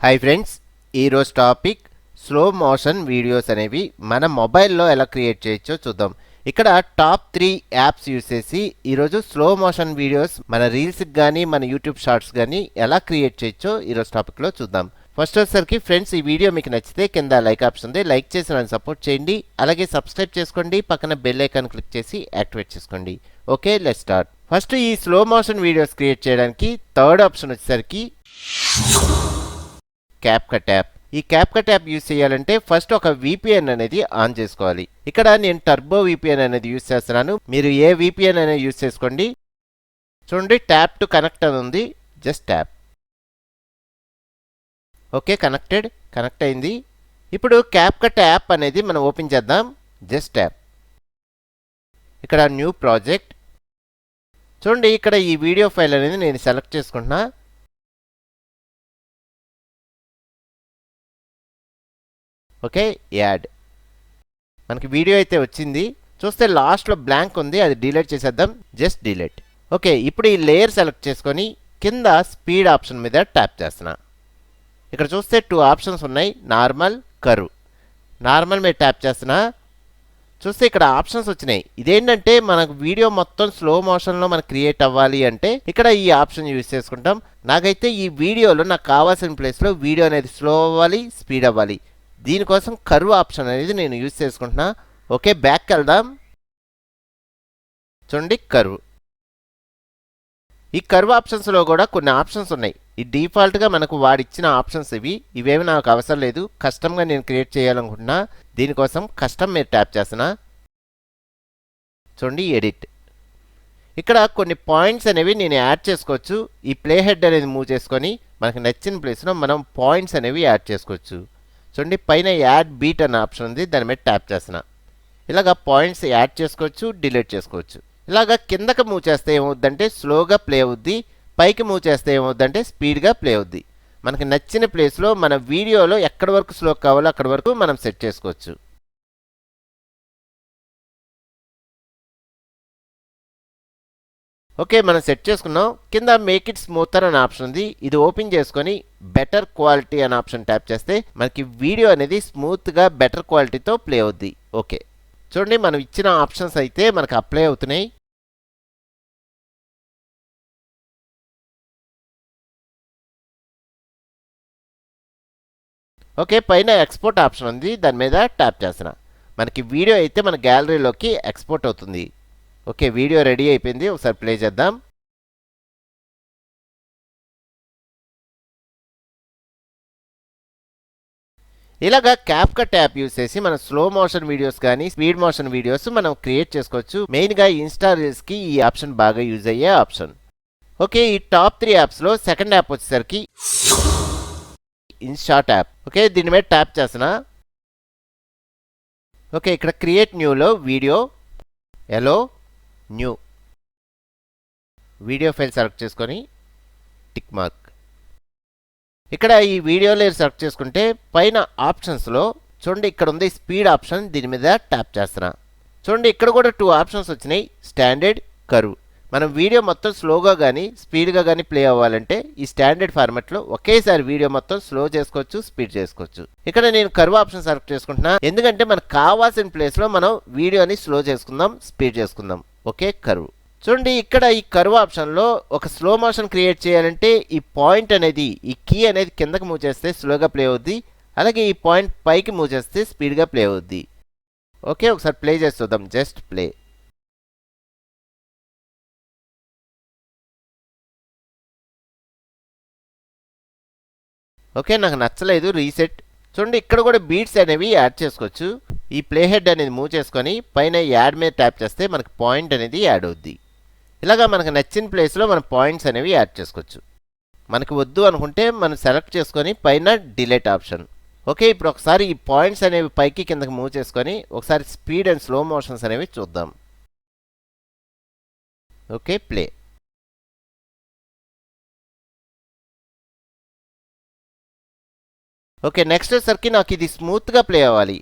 Hi friends, ఈరోజు topic slow motion videos అనేవి మన మొబైల్లో ఎలా క్రియేట్ చేయొచ్చో చూద్దాం. ఇక్కడ టాప్ 3 యాప్స్ యూస్ చేసి ఈరోజు స్లో మోషన్ వీడియోస్ మన రీల్స్కి కానీ మన యూట్యూబ్ షార్ట్స్ కానీ ఎలా క్రియేట్ చేయొచ్చో ఈరోజు టాపిక్లో చూద్దాం. ఫస్ట్ వచ్చేసరికి ఫ్రెండ్స్, ఈ వీడియో మీకు నచ్చితే కింద లైక్ ఆప్షన్ ఉంది, లైక్ చేసి నన్ను సపోర్ట్ చేయండి. అలాగే సబ్స్క్రైబ్ చేసుకోండి, పక్కన బెల్ ఐకాన్ క్లిక్ చేసి యాక్టివేట్ చేసుకోండి. Okay, let's start. ఫస్ట్ ఈ స్లో మోషన్ వీడియోస్ క్రియేట్ చేయడానికి థర్డ్ ఆప్షన్ వచ్చేసరికి క్యాప్కట్ యాప్. ఈ క్యాప్కట్ యాప్ యూస్ చేయాలంటే ఫస్ట్ ఒక VPN అనేది ఆన్ చేసుకోవాలి. ఇక్కడ నేను టర్బో VPN అనేది యూస్ చేస్తున్నాను. మీరు ఏ VPN అనేది యూస్ చేసుకోండి. చూడండి, ట్యాప్ టు కనెక్ట్ అని ఉంది, జస్ట్ ట్యాప్. ఓకే, కనెక్ట్ అయింది. ఇప్పుడు క్యాప్కట్ యాప్ అనేది మనం ఓపెన్ చేద్దాం. Just tap. ఇక్కడ న్యూ ప్రాజెక్ట్. చూడండి, ఇక్కడ ఈ వీడియో ఫైల్ అనేది నేను సెలెక్ట్ చేసుకుంటున్నా. Okay, add. మనకి వీడియో అయితే వచ్చింది. చూస్తే లాస్ట్లో బ్లాంక్ ఉంది, అది డిలీట్ చేసేద్దాం. Just delete. ఓకే, ఇప్పుడు ఈ లేయర్ సెలెక్ట్ చేసుకొని కింద స్పీడ్ ఆప్షన్ మీద ట్యాప్ చేస్తున్నా. ఇక్కడ చూస్తే 2 ఆప్షన్స్ ఉన్నాయి, నార్మల్, కర్వ్. నార్మల్ మీద ట్యాప్ చేస్తున్నా. చూస్తే ఇక్కడ ఆప్షన్స్ వచ్చినాయి. ఇదేంటంటే మనకు వీడియో మొత్తం స్లో మోషన్లో మనకు క్రియేట్ అవ్వాలి అంటే ఇక్కడ ఈ ఆప్షన్ యూజ్ చేసుకుంటాం. నాకైతే ఈ వీడియోలో నాకు కావాల్సిన ప్లేస్లో వీడియో అనేది స్లో అవ్వాలి, స్పీడ్ అవ్వాలి. దీనికోసం కర్వ్ ఆప్షన్ అనేది నేను యూజ్ చేసుకుంటున్నా. ఓకే, బ్యాక్కి వెళ్దాం. చూడండి, కర్వ్. ఈ కర్వ్ ఆప్షన్స్లో కూడా కొన్ని ఆప్షన్స్ ఉన్నాయి. ఈ డిఫాల్ట్గా మనకు వాడిచ్చిన ఆప్షన్స్ ఇవేమి నాకు అవసరం లేదు. కస్టమ్గా నేను క్రియేట్ చేయాలనుకుంటున్నా. దీనికోసం కస్టమ్ మీద ట్యాప్ చేస్తున్నా. చూడండి, ఎడిట్. ఇక్కడ కొన్ని పాయింట్స్ అనేవి నేను యాడ్ చేసుకోవచ్చు. ఈ ప్లే హెడ్ అనేది మూవ్ చేసుకొని మనకు నచ్చిన ప్లేస్లో మనం పాయింట్స్ అనేవి యాడ్ చేసుకోవచ్చు. చూడండి, పైన యాడ్ బీట్ అనే ఆప్షన్ ఉంది, దాని మీద ట్యాప్ చేస్తున్నా. ఇలాగ పాయింట్స్ యాడ్ చేసుకోవచ్చు, డిలీట్ చేసుకోవచ్చు. ఇలాగ కిందకి మూవ్ చేస్తే ఏమవుద్దంటే స్లోగా ప్లే అవుద్ది, పైకి మూవ్ చేస్తే ఏమవుద్దంటే స్పీడ్గా ప్లే అవుద్ది. మనకి నచ్చిన ప్లేస్లో మన వీడియోలో ఎక్కడి వరకు స్లో కావాలో అక్కడి వరకు మనం సెట్ చేసుకోవచ్చు. ఓకే, మనం సెట్ చేసుకున్నాం. కింద మేక్ ఇట్ స్మూతర్ అనే ఆప్షన్ ఉంది, ఇది ఓపెన్ చేసుకొని బెటర్ క్వాలిటీ అనే ఆప్షన్ ట్యాప్ చేస్తే మనకి వీడియో అనేది స్మూత్గా బెటర్ క్వాలిటీతో ప్లే అవుద్ది. ఓకే, చూడండి, మనం ఇచ్చిన ఆప్షన్స్ అయితే మనకు అప్లై అవుతున్నాయి. ఓకే, పైన ఎక్స్పోర్ట్ ఆప్షన్ ఉంది, దాని మీద ట్యాప్ చేస్తున్నా. మనకి వీడియో అయితే మన గ్యాలరీలోకి ఎక్స్పోర్ట్ అవుతుంది. ఓకే, వీడియో రెడీ అయిపోయింది. ఒకసారి ప్లే చేద్దాం. ఇలాగా క్యాప్కట్ యాప్ యూస్ చేసి మనం స్లో మోషన్ వీడియోస్ కానీ స్పీడ్ మోషన్ వీడియోస్ మనం క్రియేట్ చేసుకోవచ్చు. మెయిన్గా ఇన్స్టా రీల్స్కి ఈ ఆప్షన్ బాగా యూజ్ అయ్యే ఆప్షన్. ఓకే, ఈ టాప్ 3 యాప్స్లో సెకండ్ యాప్ వచ్చేసరికి ఇన్షాట్ యాప్. ఓకే, దీని మీద ట్యాప్ చేస్తున్నా. ఓకే, ఇక్కడ క్రియేట్ న్యూలో వీడియో ఎలో న్యూ వీడియో ఫైల్ సెలెక్ట్ చేసుకొని టిక్ మార్క్. ఇక్కడ ఈ వీడియో లేయర్ సెలెక్ట్ చేసుకుంటే పైన ఆప్షన్స్లో చూడండి, ఇక్కడ ఉంది స్పీడ్ ఆప్షన్, దీని మీద ట్యాప్ చేస్తున్నా. చూడండి, ఇక్కడ కూడా 2 ఆప్షన్స్ వచ్చినాయి, స్టాండర్డ్, కర్వ్. మనం వీడియో మొత్తం స్లోగా కానీ స్పీడ్గా కానీ ప్లే అవ్వాలంటే ఈ స్టాండర్డ్ ఫార్మాట్లో ఒకేసారి వీడియో మొత్తం స్లో చేసుకోవచ్చు, స్పీడ్ చేసుకోవచ్చు. ఇక్కడ నేను కర్వ్ ఆప్షన్ సెలెక్ట్ చేసుకుంటున్నా, ఎందుకంటే మనకు కావాల్సిన ప్లేస్లో మనం వీడియోని స్లో చేసుకుందాం, స్పీడ్ చేసుకుందాం. Okay, curve. చూడండి, ఇక్కడ ఈ కర్వ్ ఆప్షన్లో ఒక స్లో మోషన్ క్రియేట్ చేయాలంటే ఈ పాయింట్ అనేది, ఈ కీ అనేది కిందకి మూవ్ చేస్తే స్లోగా ప్లే అవుద్ది, అలాగే ఈ పాయింట్ పైకి మూవ్ చేస్తే స్పీడ్గా ప్లే అవుద్ది. ఓకే, ఒకసారి ప్లే చేసి చూద్దాం. Just play. ఓకే, నాకు నచ్చలేదు, రీసెట్. చూడండి, ఇక్కడ కూడా బీట్స్ అనేవి యాడ్ చేసుకోవచ్చు. ఈ ప్లే హెడ్ అనేది మూవ్ చేసుకొని పైన యాడ్ మీద ట్యాప్ చేస్తే మనకి పాయింట్ అనేది యాడ్ అవుద్ది. ఇలాగా మనకు నచ్చిన ప్లేస్లో మన పాయింట్స్ అనేవి యాడ్ చేసుకోవచ్చు. మనకి వద్దు అనుకుంటే మనం సెలెక్ట్ చేసుకొని పైన డిలీట్ ఆప్షన్. ఓకే, ఇప్పుడు ఒకసారి ఈ పాయింట్స్ అనేవి పైకి కిందకి మూవ్ చేసుకొని ఒకసారి స్పీడ్ అండ్ స్లో మోషన్స్ అనేవి చూద్దాం. Okay, play. ఓకే, నెక్స్ట్ వచ్చేసరికి నాకు ఇది స్మూత్గా ప్లే అవ్వాలి.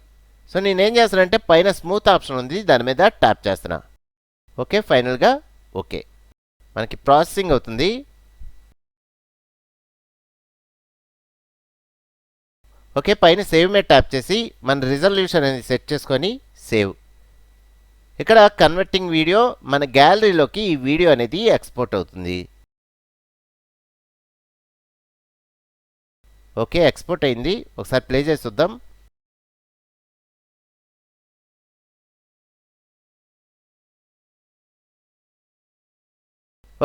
సో నేనేం చేస్తానంటే పైన స్మూత్ ఆప్షన్ ఉంది, దాని మీద ట్యాప్ చేస్తున్నా. ఓకే, ఫైనల్గా ఓకే, మనకి ప్రాసెసింగ్ అవుతుంది. ఓకే, పైన సేవ్ మీద ట్యాప్ చేసి మన రిజల్యూషన్ అనేది సెట్ చేసుకొని సేవ్. ఇక్కడ కన్వర్టింగ్ వీడియో మన గ్యాలరీలోకి ఈ వీడియో అనేది ఎక్స్పోర్ట్ అవుతుంది. ఓకే, ఎక్స్పోర్ట్ అయింది. ఒకసారి ప్లే చేసి చూద్దాం.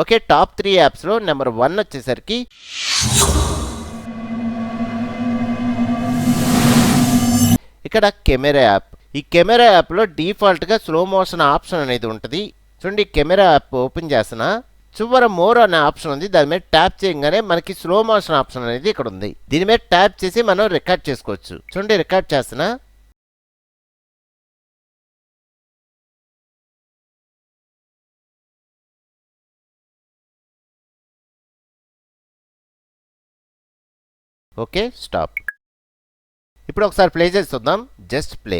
ఓకే, టాప్ 3 యాప్స్లో నెంబర్ 1 వచ్చేసరికి ఇక్కడ కెమెరా యాప్. ఈ కెమెరా యాప్లో డిఫాల్ట్గా స్లో మోషన్ ఆప్షన్ అనేది ఉంటుంది. చూడండి, కెమెరా యాప్ ఓపెన్ చేసిన చివర మోర్ అనే ఆప్షన్ ఉంది. దాని మీద ట్యాప్ చేయగానే మనకి స్లో మోషన్ ఆప్షన్ అనేది ఇక్కడ ఉంది. దీని మీద ట్యాప్ చేసి మనం రికార్డ్ చేసుకోవచ్చు. చూడండి, రికార్డ్ చేస్తున్నా. Okay, stop. ఇప్పుడు ఒకసారి ప్లే చేసి చూద్దాం. Just play.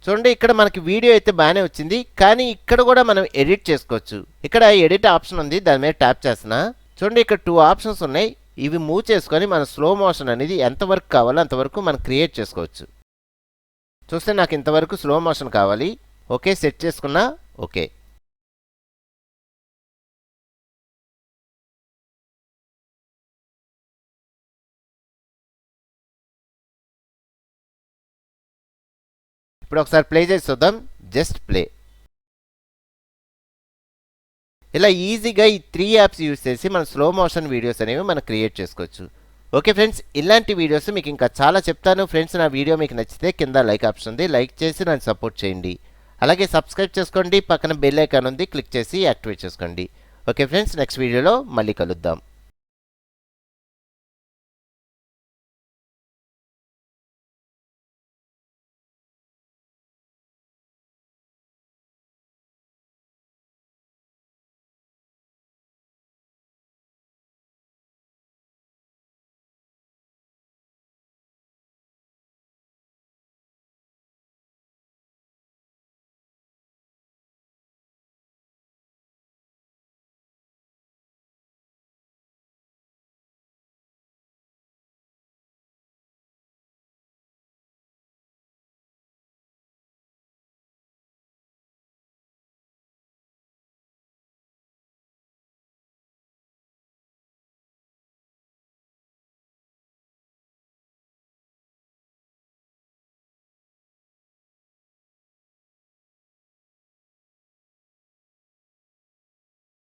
చూడండి, ఇక్కడ మనకి వీడియో అయితే బాగానే వచ్చింది, కానీ ఇక్కడ కూడా మనం ఎడిట్ చేసుకోవచ్చు. ఇక్కడ ఎడిట్ ఆప్షన్ ఉంది. దాని మీద ట్యాప్ చేస్తున్నా. చూడండి, ఇక్కడ 2 ఆప్షన్స్ ఉన్నాయి. ఇవి మూవ్ చేసుకొని మన స్లో మోషన్ అనేది ఎంతవరకు కావాలో అంతవరకు మనం క్రియేట్ చేసుకోవచ్చు. చూస్తే నాకు ఇంతవరకు స్లో మోషన్ కావాలి. ఓకే, సెట్ చేసుకున్నా. ఓకే, ఇప్పుడు ఒకసారి ప్లే చేసి చూద్దాం. Just play. ఇలా ఈజీగా ఈ 3 యాప్స్ యూజ్ చేసి మన స్లో మోషన్ వీడియోస్ అనేవి మనం క్రియేట్ చేసుకోవచ్చు. ఓకే ఫ్రెండ్స్, ఇలాంటి వీడియోస్ మీకు ఇంకా చాలా చెప్తాను. ఫ్రెండ్స్, నా వీడియో మీకు నచ్చితే కింద లైక్ ఆప్షన్ ఉంది, లైక్ చేసి నన్ను సపోర్ట్ చేయండి. అలాగే సబ్స్క్రైబ్ చేసుకోండి. పక్కన బెల్ ఐకాన్ ఉంది, క్లిక్ చేసి యాక్టివేట్ చేసుకోండి. ఓకే ఫ్రెండ్స్, నెక్స్ట్ వీడియోలో మళ్ళీ కలుద్దాం.